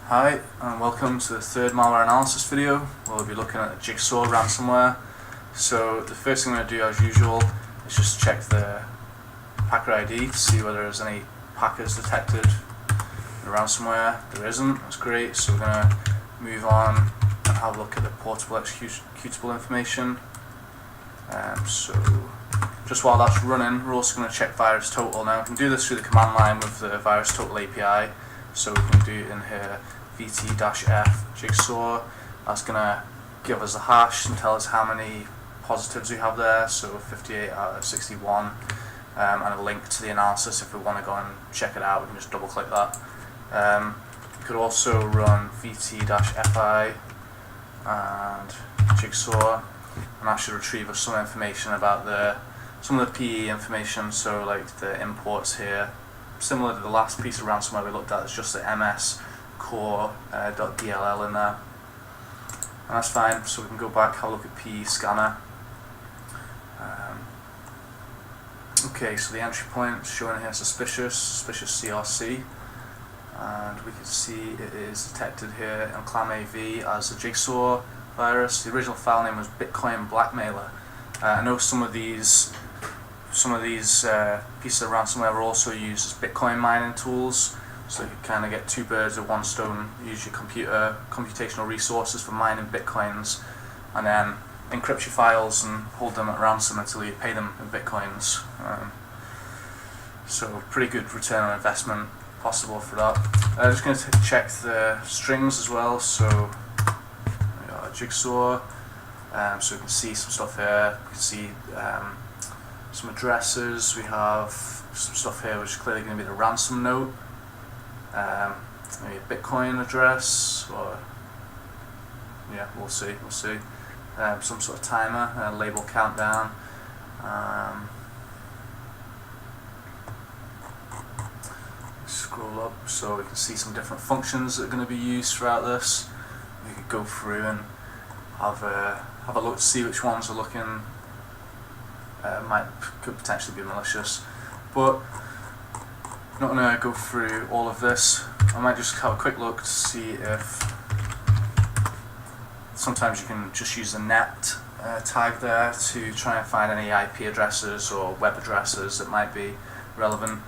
Hi, and welcome to the third malware analysis video where we'll be looking at Jigsaw Ransomware. So the first thing I'm going to do, as usual, is just check the packer ID to see whether there's any packers detected in the ransomware. There isn't, that's great, so we're going to move on and have a look at the portable executable information. So just while that's running, we're also going to check virus total. Now we can do this through the command line with the virus total API, so we can do it in here vt-f jigsaw. That's going to give us a hash and tell us how many positives we have there, so 58 out of 61, and a link to the analysis if we want to go and check it out. We can just double click that. We could also run vt-fi and jigsaw, and that should retrieve us some information about some of the PE information, so like the imports here, similar to the last piece of ransomware we looked at. It's just the MS core .dll in there, and that's fine. So we can go back, have a look at PE scanner. Okay, so the entry point is showing here suspicious CRC, and we can see it is detected here in ClamAV as a Jigsaw virus. The original file name was Bitcoin Blackmailer. I know some of these pieces of ransomware were also used as Bitcoin mining tools, so you can kind of get two birds with one stone. Use your computational resources for mining Bitcoins, and then encrypt your files and hold them at ransom until you pay them in Bitcoins. So pretty good return on investment possible for that. I'm just going to check the strings as well. So we got a Jigsaw, so we can see some stuff here. We can see some addresses. We have some stuff here which is clearly going to be the ransom note, maybe a Bitcoin address, or yeah, we'll see. Some sort of timer, label countdown. Scroll up so we can see some different functions that are going to be used throughout this. We could go through and have a look to see which ones are looking could potentially be malicious, but I'm not going to go through all of this. I might just have a quick look to see if sometimes you can just use the net tag there to try and find any IP addresses or web addresses that might be relevant.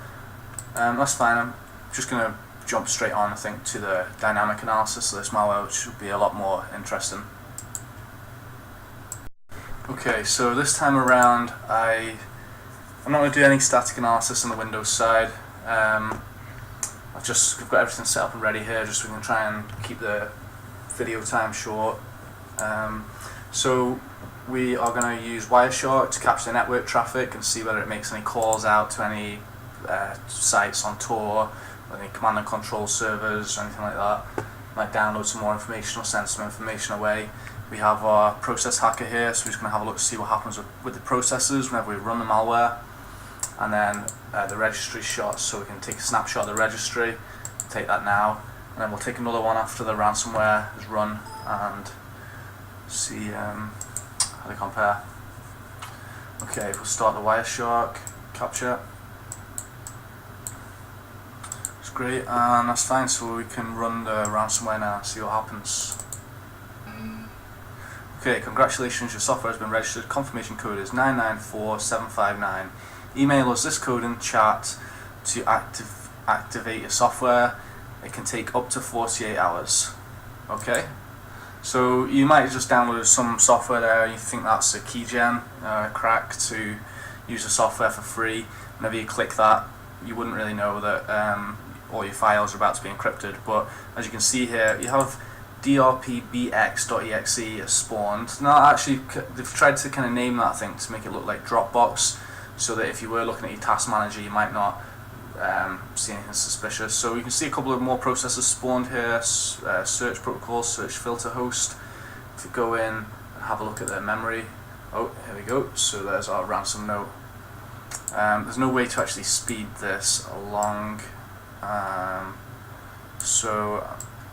That's fine. I'm just going to jump straight on, I think, to the dynamic analysis of this malware, which should be a lot more interesting. Okay, so this time around I'm not going to do any static analysis on the Windows side. I've got everything set up and ready here, just so we can try and keep the video time short. So we are going to use Wireshark to capture the network traffic and see whether it makes any calls out to any sites on Tor, or any command and control servers or anything like that. Might download some more information or send some information away. We have our process hacker here, so we're just going to have a look to see what happens with the processes whenever we run the malware, and then the registry shot, so we can take a snapshot of the registry. Take that now, and then we'll take another one after the ransomware is run and see how they compare. Okay, we'll start the Wireshark capture. It's great, and that's fine, so we can run the ransomware now and see what happens. Okay, congratulations, your software has been registered. Confirmation code is 994759. Email us this code in chat to activate your software. It can take up to 48 hours. Okay? So you might just download some software there and you think that's a keygen crack to use the software for free. Whenever you click that, you wouldn't really know that all your files are about to be encrypted. But as you can see here, you have drpbx.exe is spawned. Now actually they've tried to kind of name that thing to make it look like Dropbox, so that if you were looking at your task manager you might not see anything suspicious. So you can see a couple of more processes spawned here. Search protocol, search filter host. If we go in and have a look at the memory, oh, here we go, so there's our ransom note. There's no way to actually speed this along, so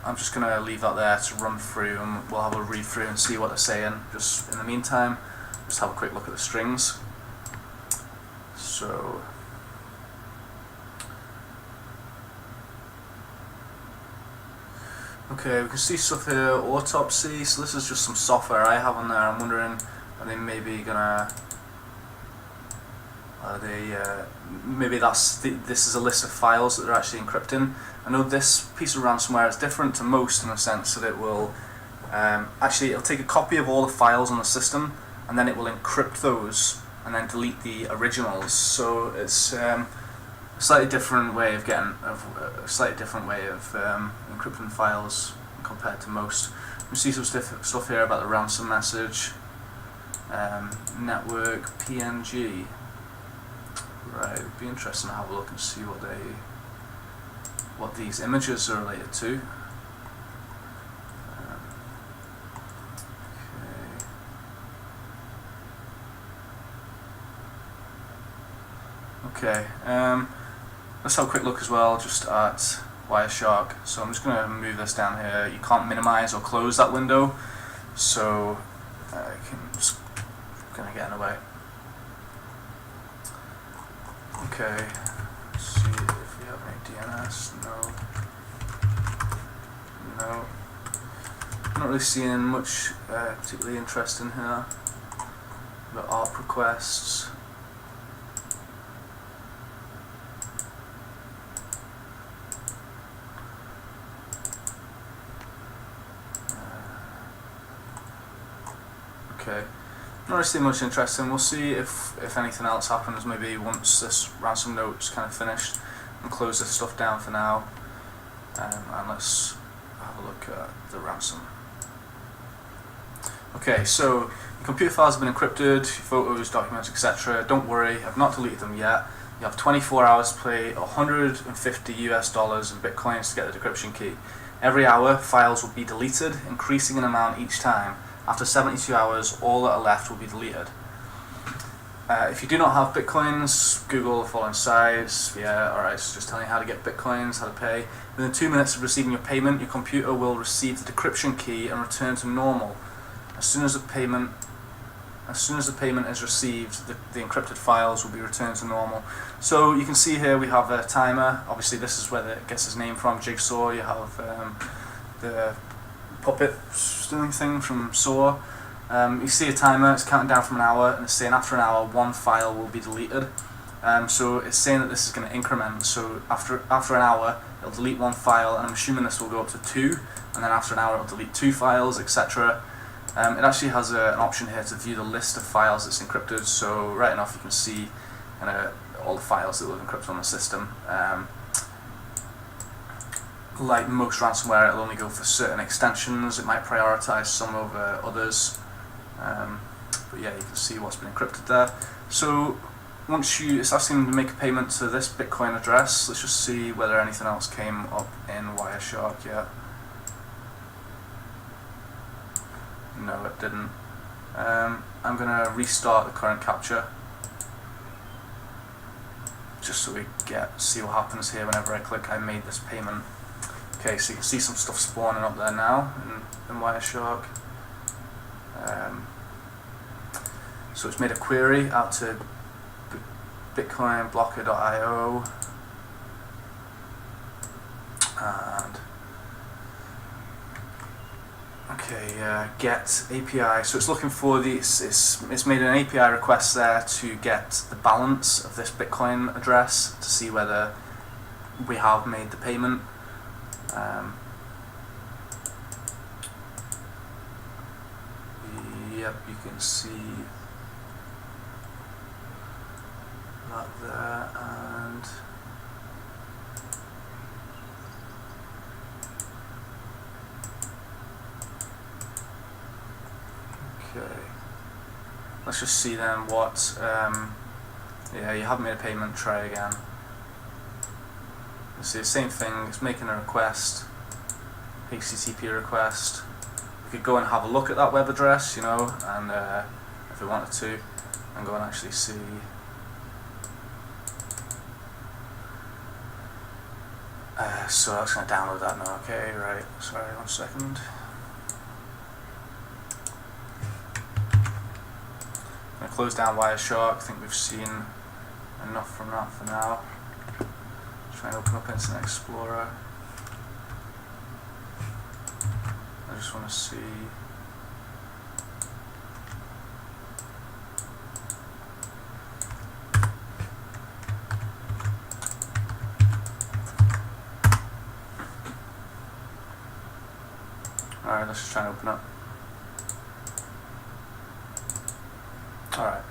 I'm just going to leave that there to run through, and we'll have a read through and see what they're saying. Just in the meantime, just have a quick look at the strings. So Okay, we can see stuff here, autopsy, so this is just some software I have on there. I'm wondering, are they maybe gonna, maybe this is a list of files that they're actually encrypting. I know this piece of ransomware is different to most in the sense that it will, it'll take a copy of all the files on the system, and then it will encrypt those, and then delete the originals. So it's a slightly different way of encrypting files compared to most. We see some stuff here about the ransom message, network PNG. Right, it'd be interesting to have a look and see what these images are related to. Okay, let's have a quick look as well just at Wireshark. So I'm just going to move this down here. You can't minimize or close that window, so I can just going to get in the way. Okay, let's see if we have any DNS. No. Not really seeing much particularly interesting here. The ARP requests. Okay, not really seeing much interesting. We'll see if anything else happens maybe once this ransom note's kind of finished, and close this stuff down for now, and let's have a look at the ransom. Okay, so your computer files have been encrypted, photos, documents, etc. Don't worry, I've not deleted them yet. You have 24 hours to pay $150 in Bitcoins to get the decryption key. Every hour, files will be deleted, increasing in amount each time. After 72 hours, all that are left will be deleted. If you do not have Bitcoins, Google the following sites. Yeah, alright, so just telling you how to get Bitcoins, how to pay. Within 2 minutes of receiving your payment, your computer will receive the decryption key and return to normal. As soon as the payment is received, the encrypted files will be returned to normal. So you can see here we have a timer. Obviously this is where it gets its name from, Jigsaw. You have the puppet stealing thing from Saw. You see a timer, it's counting down from an hour, and it's saying after an hour one file will be deleted. So it's saying that this is going to increment, so after an hour it'll delete one file, and I'm assuming this will go up to 2, and then after an hour it'll delete 2 files, etc. It actually has an option here to view the list of files that's encrypted, so right enough you can see all the files that we've encrypted on the system. Like most ransomware, it'll only go for certain extensions. It might prioritize some over others, but yeah, you can see what's been encrypted there. So once it's asking to make a payment to this Bitcoin address, let's just see whether anything else came up in Wireshark yet. No, it didn't. I'm going to restart the current capture just so we see what happens here whenever I click I made this payment. Okay, so you can see some stuff spawning up there now in Wireshark. So it's made a query out to bitcoinblocker.io, and get API. So it's looking for it's made an API request there to get the balance of this Bitcoin address to see whether we have made the payment. Yep, you can see that there, and okay, let's just see then what yeah, you haven't made a payment, try again. You see the same thing, it's making a request, HTTP request. We could go and have a look at that web address, and if we wanted to, and go and actually see. So that's going to download that now. Okay, right, sorry, 1 second. I'm going to close down Wireshark. I think we've seen enough from that for now. Try and open up Internet Explorer. just want to see. Alright, let's just try and open up. Alright,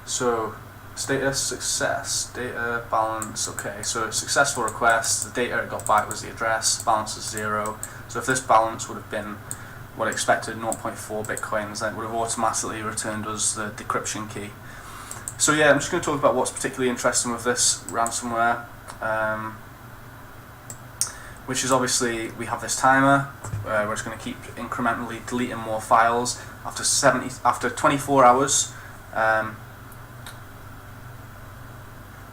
so status, success, data, balance, okay, so successful request, the data it got back was the address, balance is 0. So if this balance would have been what I expected, 0.4 bitcoins, then it would have automatically returned us the decryption key. So yeah, I'm just going to talk about what's particularly interesting with this ransomware, which is obviously we have this timer where it's going to keep incrementally deleting more files after 24 hours. And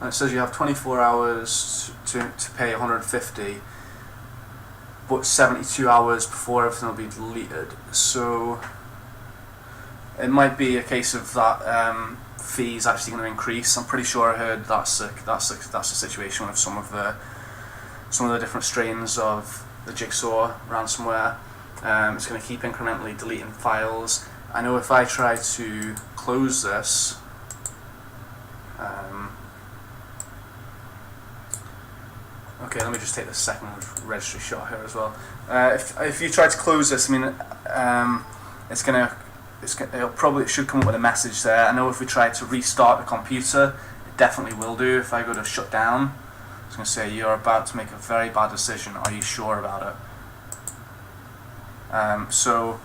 it says you have 24 hours to pay 150, but 72 hours before everything will be deleted. So it might be a case of that fee is actually going to increase. I'm pretty sure I heard that's a situation with some of the different strains of the Jigsaw ransomware. It's going to keep incrementally deleting files. I know if I try to close this, okay, let me just take the second registry shot here as well. If you try to close this, I mean, it should come up with a message there. I know if we try to restart the computer, it definitely will do. If I go to shut down, it's going to say you're about to make a very bad decision. Are you sure about it? So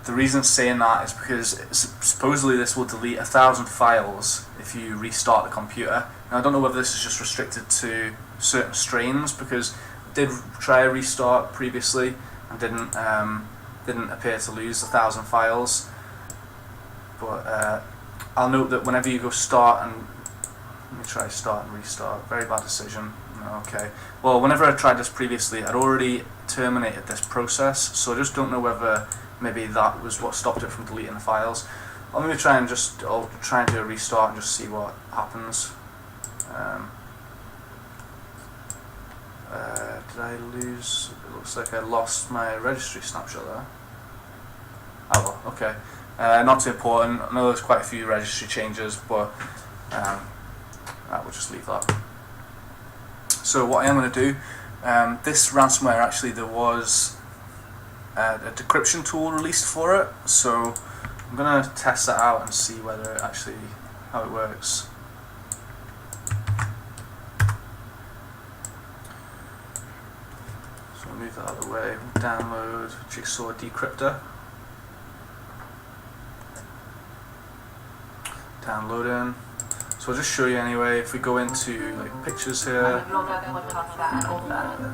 the reason it's saying that is because supposedly this will delete 1,000 files if you restart the computer. Now I don't know whether this is just restricted to certain strains, because I did try a restart previously and didn't appear to lose 1,000 files. But I'll note that whenever you go start and let me try start and restart. Very bad decision. Okay. Well, whenever I tried this previously, I'd already terminated this process, so I just don't know whether maybe that was what stopped it from deleting the files. I'll maybe try and I'll try and do a restart and just see what happens. Did I lose? It looks like I lost my registry snapshot there. Oh well, okay. Not too important. I know there's quite a few registry changes, but we'll just leave that. So what I am going to do, this ransomware actually there was a decryption tool released for it, so I'm going to test that out and see whether it actually how it works. So I'll move that out of the way. Download Jigsaw Decrypted. Downloading. So I'll just show you anyway. If we go into like pictures here.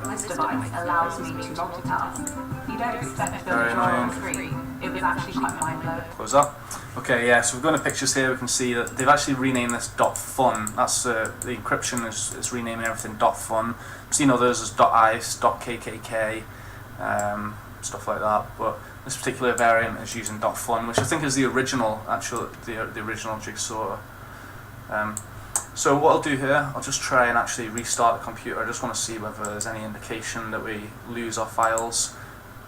This device allows me to multitask. You don't expect Very annoying. screen. It was actually quite mind-blowing. Close up. Okay, yeah. So we've gone to pictures here. We can see that they've actually renamed this .fun. That's the encryption is renaming everything .fun. I've seen others as .ice, .kkk, stuff like that. But this particular variant is using .fun, which I think is the original, the original Jigsaw. So what I'll do here, I'll just try and actually restart the computer. I just want to see whether there's any indication that we lose our files.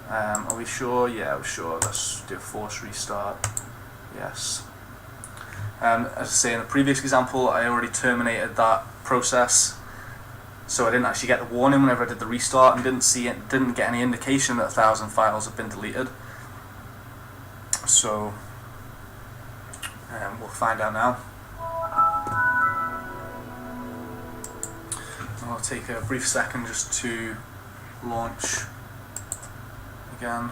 Are we sure? Yeah, we're sure. Let's do a force restart. Yes. As I say, in the previous example, I already terminated that process, so I didn't actually get the warning whenever I did the restart, and didn't get any indication that 1,000 files have been deleted. So we'll find out now. I'll take a brief second just to launch again.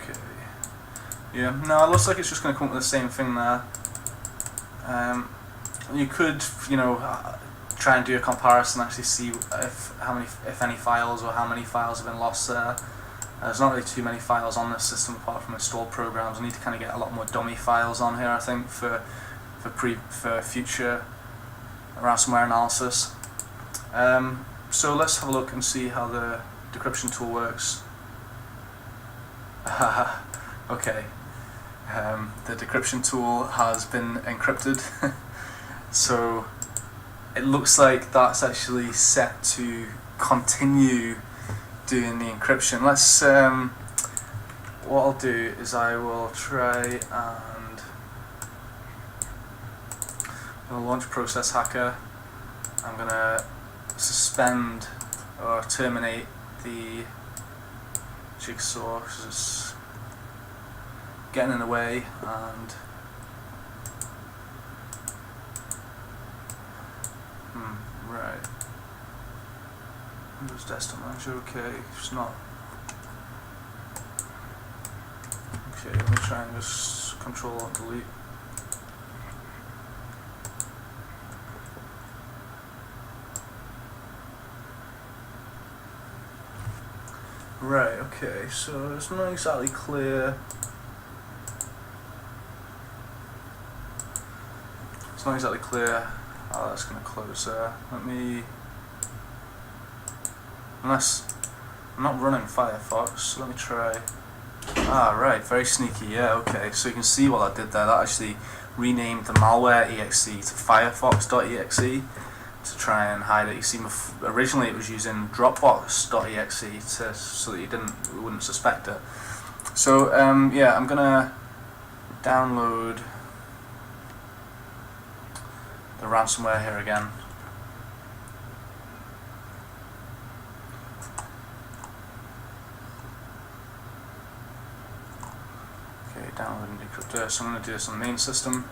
Okay. Yeah, no, it looks like it's just going to come up with the same thing there. You could, try and do a comparison, actually see if any files or how many files have been lost there. There's not really too many files on this system apart from installed programs. I need to kind of get a lot more dummy files on here, I think, for future ransomware analysis. So let's have a look and see how the decryption tool works. Okay, the decryption tool has been encrypted. So it looks like that's actually set to continue doing the encryption. Let's what I'll do is I will try and I'll launch Process Hacker. I'm gonna suspend or terminate the Jigsaw because it's getting in the way, and right. Windows Desktop Manager, okay, it's not. Okay, let me try and just Control and delete. Right, okay, so it's not exactly clear. It's not exactly clear how that's going to close there. Let me. Unless I'm not running Firefox, let me try. Ah, right, very sneaky, yeah, okay. So you can see what I did there. That actually renamed the malware exe to firefox.exe to try and hide it. You see, originally it was using dropbox.exe so that you wouldn't suspect it. So yeah, I'm gonna download the ransomware here again. Okay, downloading Decrypted. So I'm going to do this on the main system.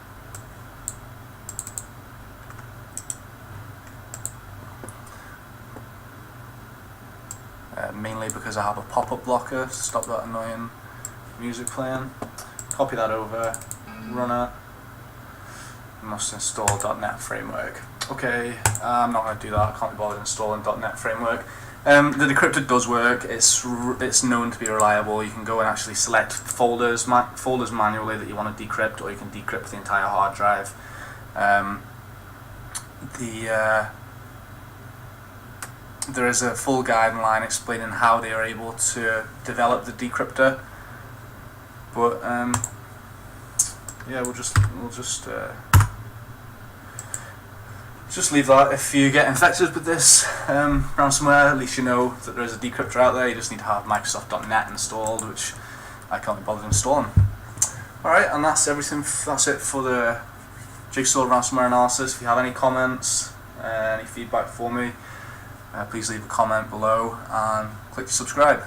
Mainly because I have a pop-up blocker to stop that annoying music playing. Copy that over, run it. Must install .NET Framework. Okay, I'm not going to do that. I can't be bothered installing .NET Framework. The Decrypted does work. It's known to be reliable. You can go and actually select folders manually that you want to decrypt, or you can decrypt the entire hard drive. There is a full guideline explaining how they are able to develop the decryptor, but yeah, we'll just leave that. If you get infected with this ransomware, at least you know that there is a decryptor out there. You just need to have Microsoft.NET installed, which I can't be bothered installing. Alright, and that's everything. That's it for the Jigsaw ransomware analysis. If you have any comments, any feedback for me, please leave a comment below and click to subscribe.